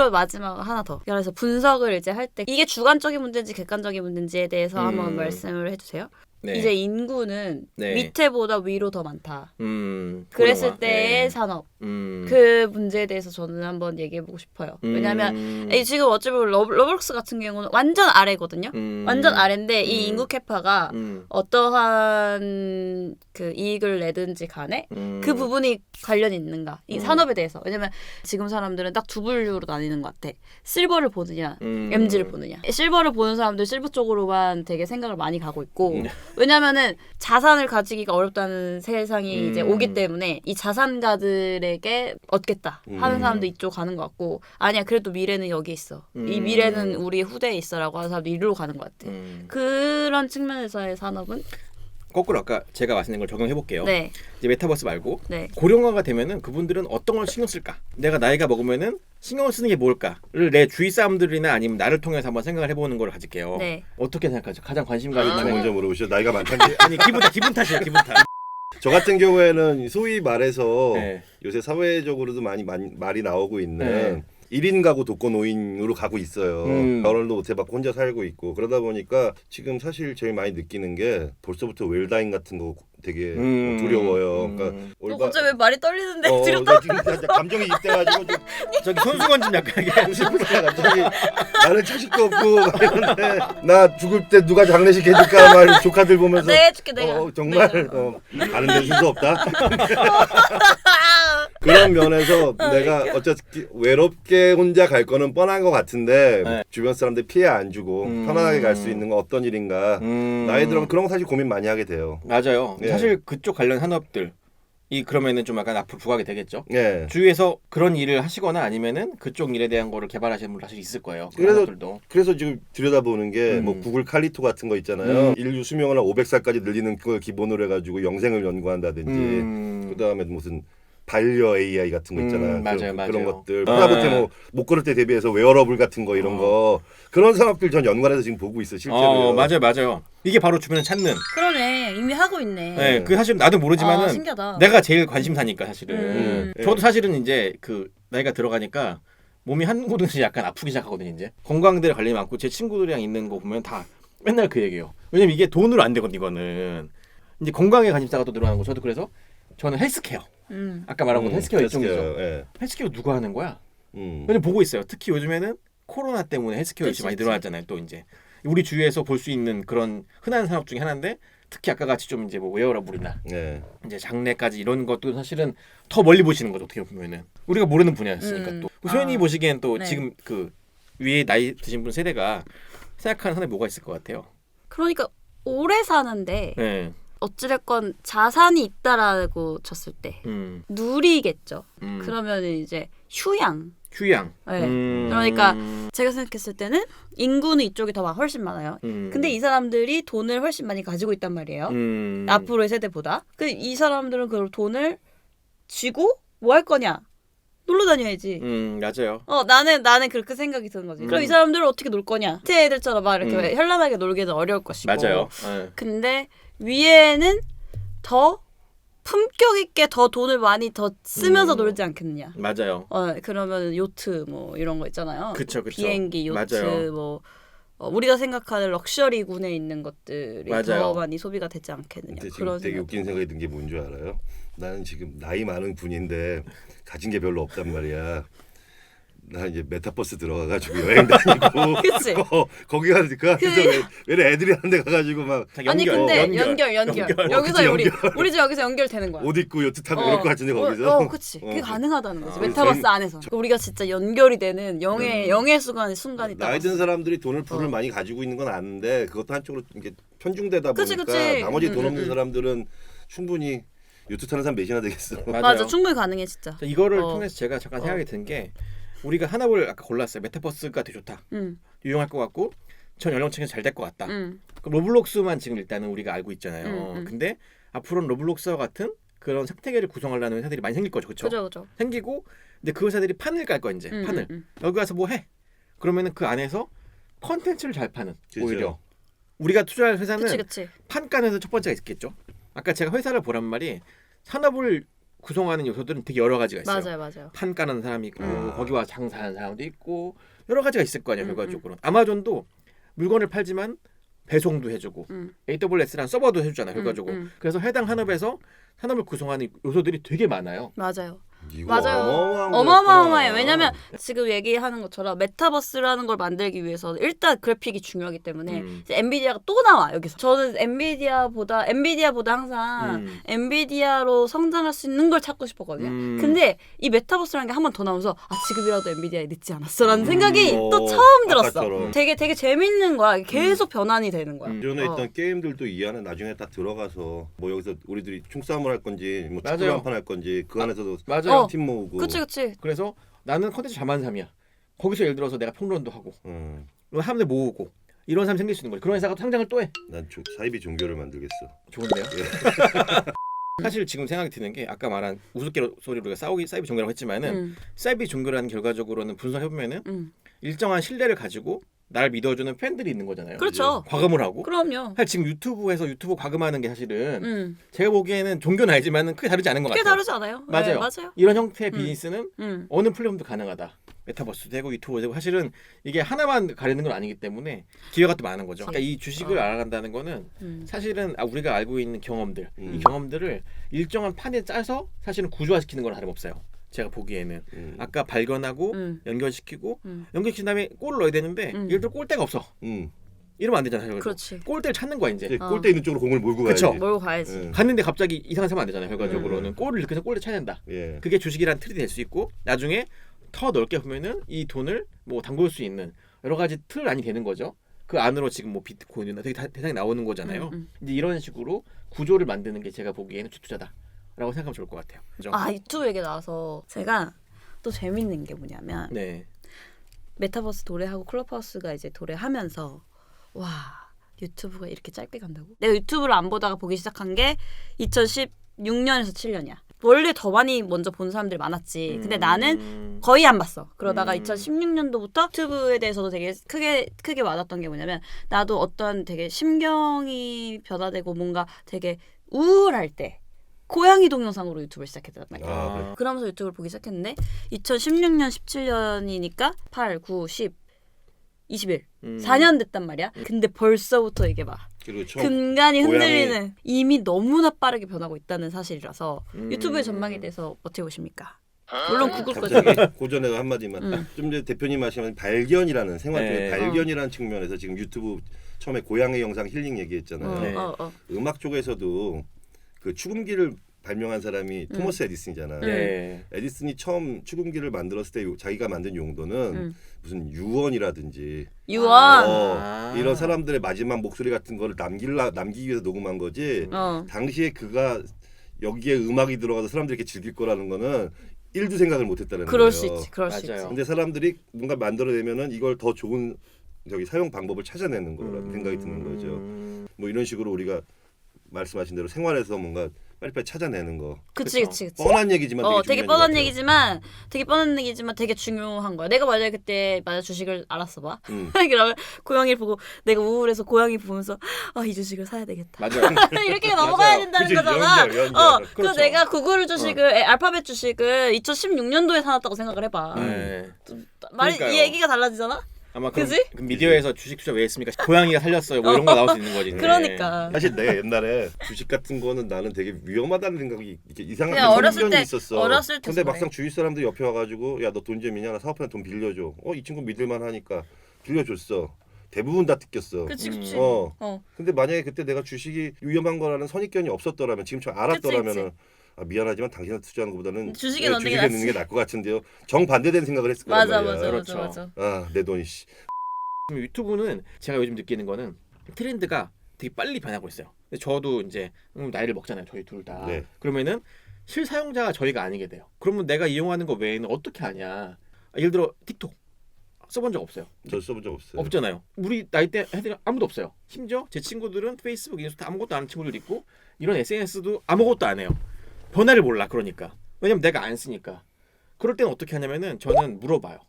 그리고 마지막 하나 더. 그래서 분석을 이제 할 때 이게 주관적인 문제인지 객관적인 문제인지에 대해서 한번 말씀을 해주세요. 네. 이제 인구는 네. 밑에보다 위로 더 많다. 그랬을 고령화. 때의 네. 산업. 그 문제에 대해서 저는 한번 얘기해보고 싶어요. 왜냐하면 지금 어찌 보면 러블록스 같은 경우는 완전 아래거든요. 완전 아래인데 이 인구 캐파가 어떠한 그 이익을 내든지 간에 그 부분이 관련이 있는가. 이 산업에 대해서. 왜냐면 지금 사람들은 딱 두 분류로 나뉘는 것 같아. 실버를 보느냐 MZ를 보느냐. 실버를 보는 사람들 실버 쪽으로만 되게 생각을 많이 가고 있고 왜냐면은 자산을 가지기가 어렵다는 세상이 이제 오기 때문에 이 자산가들에게 얻겠다 하는 사람도 이쪽 가는 것 같고 아니야 그래도 미래는 여기 있어. 이 미래는 우리 후대에 있어라고 하는 사람도 이리로 가는 것 같아. 그런 측면에서의 산업은 거꾸로 아까 제가 말씀드린 걸 적용해볼게요. 네. 이제 메타버스 말고 네. 고령화가 되면은 그분들은 어떤 걸 신경 쓸까? 내가 나이가 먹으면은 신경을 쓰는 게 뭘까를 내 주위 사람들이나 아니면 나를 통해서 한번 생각을 해보는 걸 가질게요. 네. 어떻게 생각하죠? 가장 관심 가는 먼저 물어보시죠. 나이가 많다는데. 아니 기분 탓이에요. 기분 탓. 저 같은 경우에는 소위 말해서 네. 요새 사회적으로도 많이 말이 나오고 있는 네. 1인 가구 독거노인으로 가고 있어요. 결혼도 못해 받고 혼자 살고 있고 그러다 보니까 지금 사실 제일 많이 느끼는 게 벌써부터 웰다잉 같은 거 되게 두려워요. 그러니까 너 갑자기 왜 말이 떨리는데? 나 지금 감정이 입돼가지고 좀 저기 손수건 좀 약간 갑자기 나는 자식도 없고 막 이런데 나 죽을 때 누가 장례식 해줄까 말 조카들 보면서 네 해줄게 내가. 정말 가는 데 순서 없다. 그런 면에서 내가 어차피 외롭게 혼자 갈 거는 뻔한 것 같은데 네. 주변 사람들 피해 안 주고 편안하게 갈 수 있는 건 어떤 일인가. 나이 들면 그런 거 사실 고민 많이 하게 돼요. 맞아요. 네. 사실 그쪽 관련 산업들 이 그러면은 좀 약간 앞으로 부각이 되겠죠. 네. 주위에서 그런 일을 하시거나 아니면은 그쪽 일에 대한 거를 개발하시는 분들 사실 있을 거예요. 그래서 지금 들여다보는 게 뭐 구글 칼리토 같은 거 있잖아요. 인류 수명을 한 500살까지 늘리는 걸 기본으로 해가지고 영생을 연구한다든지 그다음에 무슨 반려 AI 같은 거 있잖아요. 맞아요. 그런 것들. 하다못해 뭐 못 걸을 때 대비해서 웨어러블 같은 거 이런 거 그런 산업들 전 연관해서 지금 보고 있어요. 실제로. 맞아요. 이게 바로 주변에 찾는. 그러네. 이미 하고 있네. 네, 그 사실 나도 모르지만은 신기하다. 내가 제일 관심사니까 사실은. 저도 사실은 이제 그 나이가 들어가니까 몸이 한 곳은 약간 아프기 시작하거든요. 이제 건강들에 관련이 많고 제 친구들이랑 있는 거 보면 다 맨날 그 얘기예요. 왜냐면 이게 돈으로 안 되거든 이거는. 이제 건강에 관심사가 또 늘어나는 거. 저도 그래서 저는 헬스케어. 아까 말한 것도 헬스케어 일종이죠. 예. 헬스케어 누가 하는 거야? 왜냐면 보고 있어요. 특히 요즘에는 코로나 때문에 헬스케어 일이 많이 늘어났잖아요. 또 이제 우리 주위에서 볼 수 있는 그런 흔한 산업 중에 하나인데 특히 아까 같이 좀 이제 뭐 웨어러블이나 이제 장례까지 이런 것도 사실은 더 멀리 보시는 거죠. 어떻게 보면은 우리가 모르는 분야였으니까 또 소연이 보시기엔 또 네. 지금 그 위에 나이 드신 분 세대가 생각하는 산업이 뭐가 있을 것 같아요. 그러니까 오래 사는데 네. 어찌됐건 자산이 있다라고 쳤을 때 누리겠죠. 그러면 이제 휴양. 네. 그러니까 제가 생각했을 때는 인구는 이쪽이 더 훨씬 많아요. 근데 이 사람들이 돈을 훨씬 많이 가지고 있단 말이에요. 앞으로의 세대보다. 이 사람들은 그 돈을 쥐고 뭐 할 거냐? 놀러 다녀야지. 맞아요. 나는 그렇게 생각이 드는 거지. 그럼 이 사람들은 어떻게 놀 거냐? 제 애들처럼 막 이렇게 현란하게 놀기는 어려울 것이고. 맞아요. 근데 위에는 더 품격 있게 더 돈을 많이 더 쓰면서 놀지 않겠느냐. 맞아요. 그러면 요트 뭐 이런 거 있잖아요. 그쵸. 비행기, 요트 맞아요. 뭐 우리가 생각하는 럭셔리군에 있는 것들이 맞아요. 더 많이 소비가 되지 않겠느냐. 근데 지금 그런 되게 생각. 웃긴 생각이 든 게 뭔 줄 알아요? 나는 지금 나이 많은 분인데 가진 게 별로 없단 말이야. 나 이제 메타버스 들어가가지고 여행 다니고 그치? 거기 가서 그 안에서 왜 애들이 한 데 가가지고 막 아니 근데 연결. 여기서 그치, 우리 집 여기서 연결되는 거야. 옷 입고 요트 타고 이럴 것 같은데 거기서. 그치. 그게 가능하다는 거지. 메타버스 안에서. 우리가 진짜 연결이 되는 영의 순간이 딱 나이 든 왔어. 사람들이 불을 많이 가지고 있는 건 아는데 그것도 한쪽으로 이게 편중되다 보니까 그치. 나머지 돈 없는 사람들은 충분히 요트 타는 사람 몇이나 되겠어. 맞아. 충분히 가능해 진짜. 이거를 통해서 제가 잠깐 생각이 든 게 우리가 하나를 아까 골랐어요. 메타버스가 되게 좋다. 유용할 것 같고 전 연령층에서 잘 될 것 같다. 그럼 로블록스만 지금 일단은 우리가 알고 있잖아요. 근데 앞으로는 로블록스와 같은 그런 생태계를 구성하려는 회사들이 많이 생길 거죠. 그렇죠? 생기고 근데 그 회사들이 판을 깔 거야 이제. 판을. 여기 가서 뭐 해. 그러면은 그 안에서 컨텐츠를 잘 파는 그렇죠. 오히려 우리가 투자할 회사는 그치. 판 까는 회사 첫 번째가 있겠죠. 아까 제가 회사를 보란 말이 산업을 구성하는 요소들은 되게 여러 가지가 있어요. 맞아요. 판 까는 사람이 있고 거기 와서 장사하는 사람도 있고 여러 가지가 있을 거 아니에요. 결과적으로 아마존도 물건을 팔지만 배송도 해주고 AWS라는 서버도 해주잖아요. 결과적으로 그래서 해당 산업에서 산업을 구성하는 요소들이 되게 많아요. 맞아요. 이거 맞아요. 어마어마한 어마어마해요. 거였구나. 왜냐면 지금 얘기하는 것처럼 메타버스라는 걸 만들기 위해서 일단 그래픽이 중요하기 때문에 이제 엔비디아가 또 나와 여기서. 저는 엔비디아보다 항상 엔비디아로 성장할 수 있는 걸 찾고 싶었거든요. 근데 이 메타버스라는 게 한 번 더 나오면서 지금이라도 엔비디아에 늦지 않았어라는 생각이 또 처음 들었어. 아까처럼. 되게 재밌는 거야. 계속 변환이 되는 거야. 기존에 있던 게임들도 이 안에 나중에 딱 들어가서 뭐 여기서 우리들이 총싸움을 할 건지 뭐 맞아요. 축구 한판 할 건지 그 안에서도 맞아요. 팀 모으고. 그치. 그래서 나는 컨텐츠 자만삼이야. 거기서 예를 들어서 내가 평론도 하고 사람들 모으고 이런 사람이 생길 수 있는 거지. 그런 회사가 상장을 또 해. 난 사이비 종교를 만들겠어. 좋은데요? 사실 지금 생각이 드는 게 아까 말한 우스갯소리로 우리가 사이비 종교라고 했지만은 사이비 종교라는 결과적으로는 분석해보면은 일정한 신뢰를 가지고 날 믿어주는 팬들이 있는 거잖아요. 그렇죠. 과금을 하고. 그럼요. 사실 지금 유튜브에서 유튜브 과금하는 게 사실은 제가 보기에는 종교는 알지만은 크게 다르지 않은 것 꽤 같아요. 다르지 않아요? 맞아요. 네, 맞아요. 이런 형태의 비즈니스는 어느 플랫폼도 가능하다. 메타버스 되고 유튜브 되고 사실은 이게 하나만 가리는 건 아니기 때문에 기회가 또 많은 거죠. 그러니까 이 주식을 알아간다는 거는 사실은 우리가 알고 있는 경험들, 이 경험들을 일정한 판에 짜서 사실은 구조화시키는 건 다름없어요. 제가 보기에는 아까 발견하고 연결시키고 연결시킨 다음에 골을 넣어야 되는데 예를 들어 골대가 없어. 이러면 안 되잖아요. 그렇지. 골대를 찾는 거야 이제. 골대 있는 쪽으로 공을 몰고 가야지. 그쵸. 몰고 가야지. 갔는데 갑자기 이상한 사람 안 되잖아요. 결과적으로는 골을 이렇게 해서 골대 쳐야 된다. 예. 그게 주식이란 틀이 될 수 있고 나중에 더 넓게 보면은 이 돈을 뭐 담글 수 있는 여러 가지 틀 안이 되는 거죠. 그 안으로 지금 뭐 비트코인이나 되게 대상이 나오는 거잖아요. 이제 이런 식으로 구조를 만드는 게 제가 보기에는 투자다라고 생각하면 좋을 것 같아요. 그죠? 유튜브 얘기 나와서 제가 또 재밌는 게 뭐냐면 네. 메타버스 도래하고 클럽하우스가 이제 도래하면서 와 유튜브가 이렇게 짧게 간다고? 내가 유튜브를 안 보다가 보기 시작한 게 2016년에서 7년이야. 원래 더 많이 먼저 본 사람들이 많았지. 근데 나는 거의 안 봤어. 그러다가 2016년도부터 유튜브에 대해서도 되게 크게 와닿던 게 뭐냐면 나도 어떤 되게 심경이 변화되고 뭔가 되게 우울할 때 고양이 동영상으로 유튜브를 시작했단 말이야. 그러면서 유튜브를 보기 시작했는데 2016년 17년이니까 8, 9, 10, 21 4년 됐단 말이야. 근데 벌써부터 이게 막 그렇죠. 근간이 흔들리는 이미 너무나 빠르게 변하고 있다는 사실이라서 유튜브의 전망에 대해서 어떻게 보십니까? 물론 구글 거죠. 고전에 한마디만. 좀 전에 대표님 말씀하신 발견이라는 생활 중에 네. 발견이라는 측면에서 지금 유튜브 처음에 고양이 영상 힐링 얘기했잖아요. 네. 음악 쪽에서도 그 축음기를 발명한 사람이 토머스 에디슨이잖아요. 네. 에디슨이 처음 축음기를 만들었을 때 자기가 만든 용도는 무슨 유언이라든지 유언 이런 사람들의 마지막 목소리 같은 거를 남기기 위해서 녹음한 거지. 당시에 그가 여기에 음악이 들어가서 사람들이 이렇게 즐길 거라는 거는 1도 생각을 못했다는 그럴 거예요. 수 있지. 그럴 수 맞아요. 있지. 근데 사람들이 뭔가 만들어내면은 이걸 더 좋은 사용 방법을 찾아내는 거라는 생각이 드는 거죠. 뭐 이런 식으로 우리가 말씀하신 대로 생활에서 뭔가 빨리빨리 찾아내는 거. 그치. 뻔한 얘기지만 되게 뻔한 얘기지만 되게 중요한 거야. 내가 만약에 그때 주식을 알았어 봐. 그러면 고양이를 보고 내가 우울해서 고양이 보면서 이 주식을 사야 되겠다. 맞아요. 이렇게 넘어가야 된다는 그치, 거잖아. 연결. 그래서 그렇죠. 내가 구글 주식을 알파벳 주식을 2016년도에 사놨다고 생각을 해봐. 네. 이 얘기가 달라지잖아. 아마 그럼 그지? 미디어에서 주식 투자 왜 했습니까? 고양이가 살렸어요. 뭐 이런 거 나올 수 있는 거지. 그러니까. 사실 내가 옛날에 주식 같은 거는 나는 되게 위험하다는 생각이 이렇게 이상하게 그냥 어렸을 선견이 때- 있었어. 어렸을 때 근데 그래. 막상 주위 사람들이 옆에 와가지고 야 너 돈 좀 있냐? 나 사업하는 돈 빌려줘. 이 친구 믿을만 하니까 빌려줬어. 대부분 다 뜯겼어. 그치. 근데 만약에 그때 내가 주식이 위험한 거라는 선입견이 없었더라면 지금처럼 알았더라면은 미안하지만 당신한테 투자하는 것보다는 주식에 넣는 게 주식에 넣는 게 나을 것 같은데요. 정반대된 생각을 했을 거란 맞아. 말이야. 그렇죠. 내 돈이 씨. 유튜브는 제가 요즘 느끼는 거는 트렌드가 되게 빨리 변하고 있어요. 근데 저도 이제 나이를 먹잖아요. 저희 둘 다. 네. 그러면은 실사용자가 저희가 아니게 돼요. 그러면 내가 이용하는 거 외에는 어떻게 하냐? 예를 들어 틱톡 써본 적 없어요. 저 써본 적 없어요. 없잖아요. 우리 나이 때 애들 아무도 없어요. 심지어 제 친구들은 페이스북, 인스타 아무것도 안 하는 친구들 있고 이런 SNS도 아무것도 안 해요. 변화를 몰라. 그러니까. 왜냐면 내가 안 쓰니까. 그럴 때는 어떻게 하냐면은 저는 물어봐요.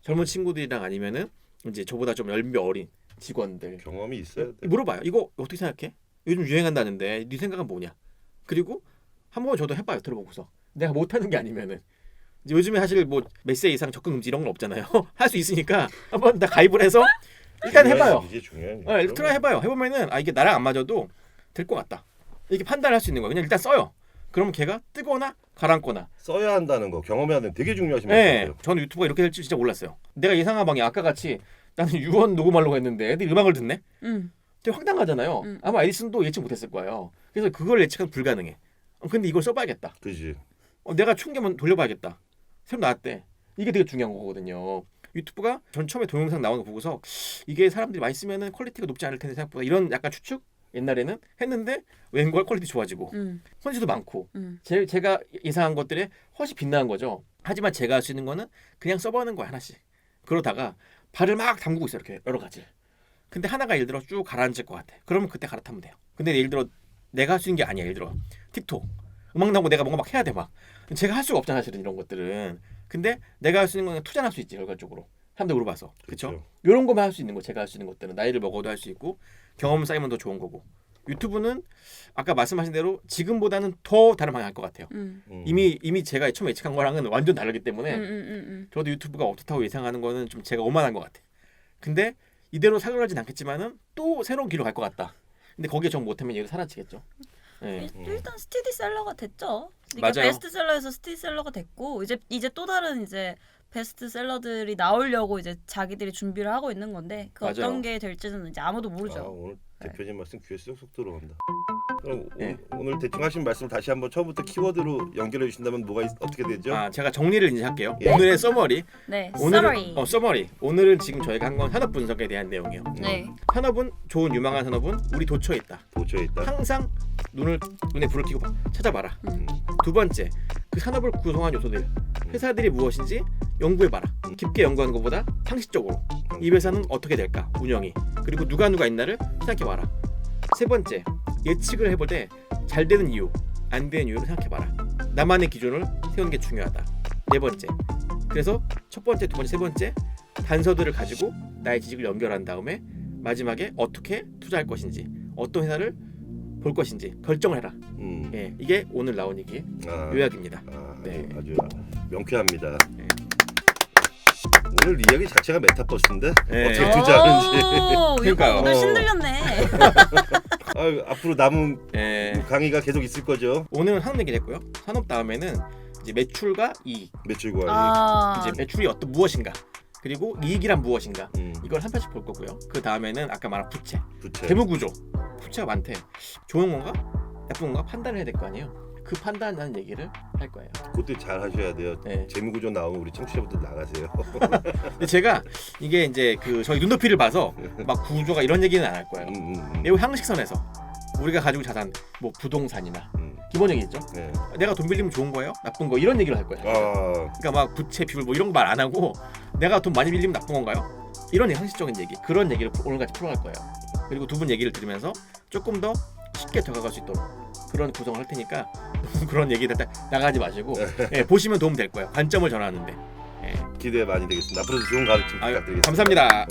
젊은 친구들이랑 아니면은 이제 저보다 좀 연배 어린 직원들 경험이 있어야 돼. 물어봐요. 이거 어떻게 생각해? 요즘 유행한다는데 네 생각은 뭐냐? 그리고 한 번 저도 해봐요. 들어보고서 내가 못하는 게 아니면은 이제 요즘에 사실 뭐 몇 세 이상 접근 금지 이런 건 없잖아요. 할 수 있으니까 한번 다 가입을 해서 일단 해봐요. 이게 중요한 일단 해봐요. 해보면은 이게 나랑 안 맞아도 될 것 같다. 이렇게 판단할 수 있는 거예요. 그냥 일단 써요. 그러면 걔가 뜨거나 가라앉거나 써야 한다는 거 경험해야 되는 되게 중요하신 네, 말씀이에요. 저는 유튜브가 이렇게 될지 진짜 몰랐어요. 내가 예상한 방이 아까 같이 나는 유언 녹음하려고 했는데 애들이 음악을 듣네? 되게 황당하잖아요. 아마 에디슨도 예측 못했을 거예요. 그래서 그걸 예측은 불가능해. 근데 이걸 써봐야겠다. 그지. 내가 충격만 돌려봐야겠다. 새로 나왔대. 이게 되게 중요한 거거든요. 유튜브가 전 처음에 동영상 나오는 거 보고서 이게 사람들이 많이 쓰면은 퀄리티가 높지 않을 텐데 생각보다 이런 약간 추측 옛날에는 했는데 웬걸 퀄리티 좋아지고 혼수도 많고 제가 예상한 것들에 훨씬 빛나는 거죠. 하지만 제가 할 수 있는 거는 그냥 써보는 거야 하나씩. 그러다가 발을 막 담그고 있어 이렇게 여러 가지. 근데 하나가 예를 들어 쭉 가라앉을 것 같아. 그러면 그때 갈아타면 돼요. 근데 예를 들어 내가 할 수 있는 게 아니야. 예를 들어 틱톡 음악 나오고 내가 뭔가 막 해야 돼 막. 제가 할 수가 없잖아 사실은 이런 것들은. 근데 내가 할 수 있는 건 투자할 수 있지 결과적으로. 사람들 물어봐서. 그렇죠? 이런 거만 할 수 있는 거 제가 할 수 있는 것들은 나이를 먹어도 할 수 있고 경험 쌓이면 더 좋은 거고. 유튜브는 아까 말씀하신 대로 지금보다는 더 다른 방향 할 것 같아요. 이미 제가 처음에 예측한 거랑은 완전 다르기 때문에 저도 유튜브가 어떻다고 예상하는 거는 좀 제가 오만한 것 같아. 근데 이대로 사그라진 않겠지만은 또 새로운 길로 갈 것 같다. 근데 거기에 정 못하면 얘가 사라지겠죠. 네. 일단 스테디셀러가 됐죠. 그러니까 맞아요. 베스트셀러에서 스테디셀러가 됐고 이제 또 다른 이제 베스트셀러들이 나오려고 이제 자기들이 준비를 하고 있는 건데 그 맞아요. 어떤 게 될지는 이제 아무도 모르죠. 오늘 대표님 말씀 귀에 쏙쏙 들어온다. 그럼 네. 오늘 대충 하신 말씀 다시 한번 처음부터 키워드로 연결해 주신다면 어떻게 되죠? 제가 정리를 이제 할게요. 예. 오늘의 서머리. 네, 오늘은 summary. 서머리. 오늘은 지금 저희가 한 건 산업 분석에 대한 내용이에요. 네. 산업은 좋은 유망한 산업은 우리 도처에 있다. 도처에 있다. 항상 눈에 불을 켜고 찾아봐라. 두 번째, 그 산업을 구성한 요소들, 회사들이 무엇인지 연구해봐라. 깊게 연구하는 것보다 상식적으로 이 회사는 어떻게 될까, 운영이, 그리고 누가 있나를 생각해봐라. 세 번째, 예측을 해볼 때 잘 되는 이유, 안 되는 이유를 생각해봐라. 나만의 기준을 세우는 게 중요하다. 네 번째, 그래서 첫 번째, 두 번째, 세 번째 단서들을 가지고 나의 지식을 연결한 다음에 마지막에 어떻게 투자할 것인지, 어떤 회사를 볼 것인지 결정을 해라. 예, 이게 오늘 나온 얘기의 요약입니다. 네. 아주 명쾌합니다. 네. 오늘 이야기 자체가 메타버스인데 네. 어떻게 투자하는지. 그러니까요. 오늘 신들렸네. 앞으로 남은 예, 강의가 계속 있을 거죠. 오늘은 산업 얘기를 했고요. 산업 다음에는 이제 매출과 이익, 매출과 이제 매출이 무엇인가, 그리고 이익이란 무엇인가, 이익. 이걸 한 편씩 볼 거고요. 그 다음에는 아까 말한 부채, 부채. 재무구조. 부채가 많대. 좋은 건가, 나쁜 건가 판단을 해야 될 거 아니에요. 그 판단하는 얘기를 할 거예요. 그것도 잘 하셔야 돼요. 네. 재무구조 나오면 우리 청취자분들 나가세요. 근데 제가 이게 이제 그 저희 눈높이를 봐서 막 구조가 이런 얘기는 안 할 거예요. 매우 상식선에서 우리가 가지고 자산, 뭐 부동산이나 기본 얘기 있죠. 네. 내가 돈 빌리면 좋은 거예요, 나쁜 거, 이런 얘기를 할 거예요. 아, 그러니까 막 부채 비율 뭐 이런 거 말 안 하고 내가 돈 많이 빌리면 나쁜 건가요? 이런 상식적인 얘기, 그런 얘기를 오늘같이 풀어갈 거예요. 그리고 두 분 얘기를 들으면서 조금 더 쉽게 다가갈 수 있도록 그런 구성을 할 테니까 너무 그런 얘기 나가지 마시고 예, 보시면 도움 될 거예요. 관점을 전하는데. 예. 기대 많이 되겠습니다. 앞으로도 좋은 가르침 부탁드리겠습니다. 감사합니다.